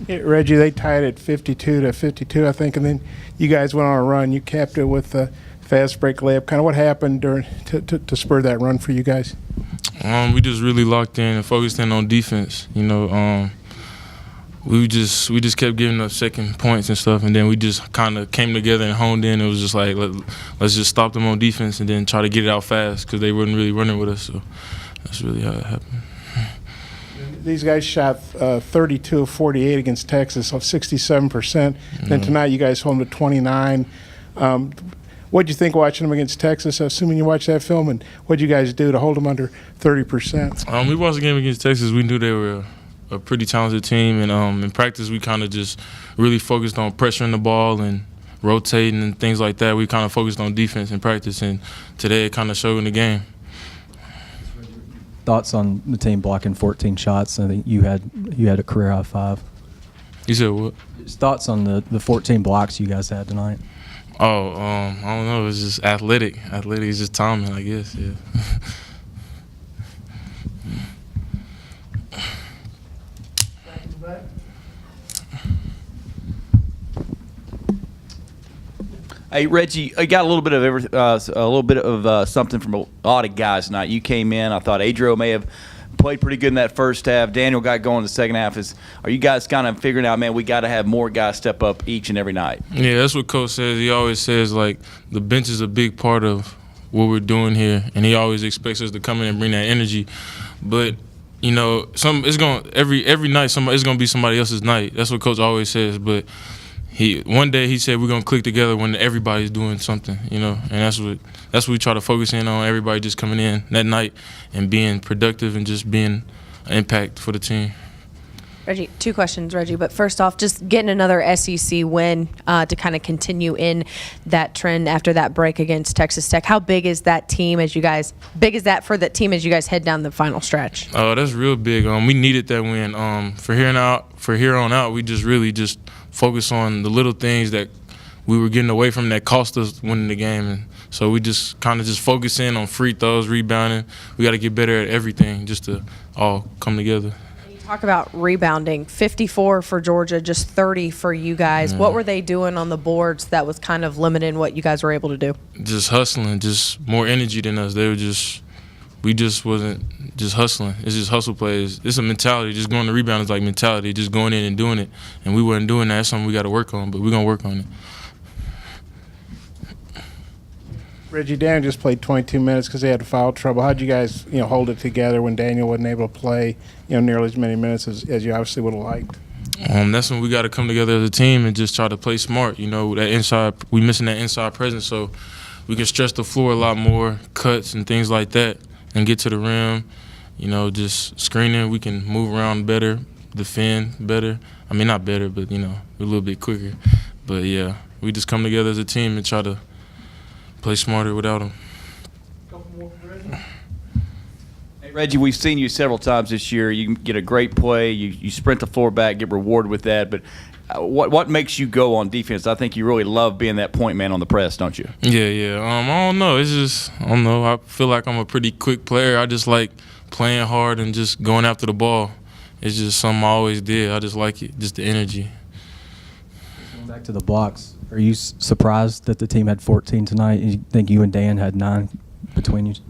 Yeah, Reggie, they tied it 52-52, I think, and then you guys went on a run. You capped it with a fast break layup. Kind of what happened to spur that run for you guys? We just really locked in and focused in on defense. We just kept giving up second points and stuff, and then we just kind of came together and honed in. It was just like let's just stop them on defense and then try to get it out fast because they weren't really running with us. So that's really how it happened. These guys shot 32 of 48 against Texas, so 67%. Then tonight you guys held them to 29. What'd you think watching them against Texas, assuming you watched that film, and what'd you guys do to hold them under 30%? We watched the game against Texas. We knew they were a pretty talented team, and in practice we kind of just really focused on pressuring the ball and rotating and things like that. We kind of focused on defense in practice, and today it kind of showed in the game. Thoughts on the team blocking 14 shots? I think you had a career high 5. You said what? Just thoughts on the 14 blocks you guys had tonight? I don't know. It's just athletic. Athletic is just timing, I guess. Yeah. Hey Reggie, I got a little bit of something from a lot of guys tonight. You came in. I thought Adriel may have played pretty good in that first half. Daniel got going in the second half. Are you guys kind of figuring out, man, we got to have more guys step up each and every night? Yeah, that's what Coach says. He always says, like, the bench is a big part of what we're doing here, and he always expects us to come in and bring that energy. But every night it's gonna be somebody else's night. That's what Coach always says. But one day he said we're gonna click together when everybody's doing something, and that's what we try to focus in on. Everybody just coming in that night and being productive and just being an impact for the team. Reggie, 2 questions, Reggie. But first off, just getting another SEC win to kind of continue in that trend after that break against Texas Tech. How big is that team for the team as you guys head down the final stretch? Oh, that's real big. We needed that win. For here on out, we just really just focus on the little things that we were getting away from that cost us winning the game. And so we just kind of just focus in on free throws, rebounding. We got to get better at everything just to all come together. You talk about rebounding, 54 for Georgia, just 30 for you guys. Yeah. What were they doing on the boards that was kind of limiting what you guys were able to do? Just hustling, just more energy than us. We just wasn't just hustling. It's just hustle plays. It's a mentality. Just going to rebound is like mentality, just going in and doing it. And we weren't doing that. That's something we got to work on, but we're going to work on it. Reggie, Daniel just played 22 minutes because they had foul trouble. How'd you guys, hold it together when Daniel wasn't able to play, nearly as many minutes as you obviously would have liked? That's when we got to come together as a team and just try to play smart. That inside, we missing that inside presence, so we can stretch the floor a lot more, cuts and things like that, and get to the rim. Just screening, we can move around better, defend better. I mean, not better, but a little bit quicker. But yeah, we just come together as a team and try to play smarter without them. Hey Reggie, we've seen you several times this year. You get a great play. You sprint the floor back, get rewarded with that. But what makes you go on defense? I think you really love being that point man on the press, don't you? Yeah. I don't know. It's just, I don't know. I feel like I'm a pretty quick player. I just like playing hard and just going after the ball. It's just something I always did. I just like it, just the energy. Going back to the blocks, are you surprised that the team had 14 tonight? You think you and Dan had 9 between you two?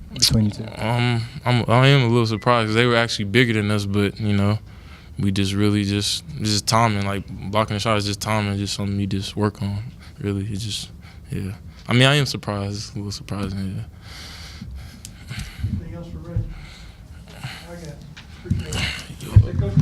I am a little surprised because they were actually bigger than us, but we just really just timing, like blocking the shot is just timing, just something you just work on. Really, it's just I mean, I am surprised. It's a little surprising. Yeah. Anything else for Reggie? I got it. Appreciate it.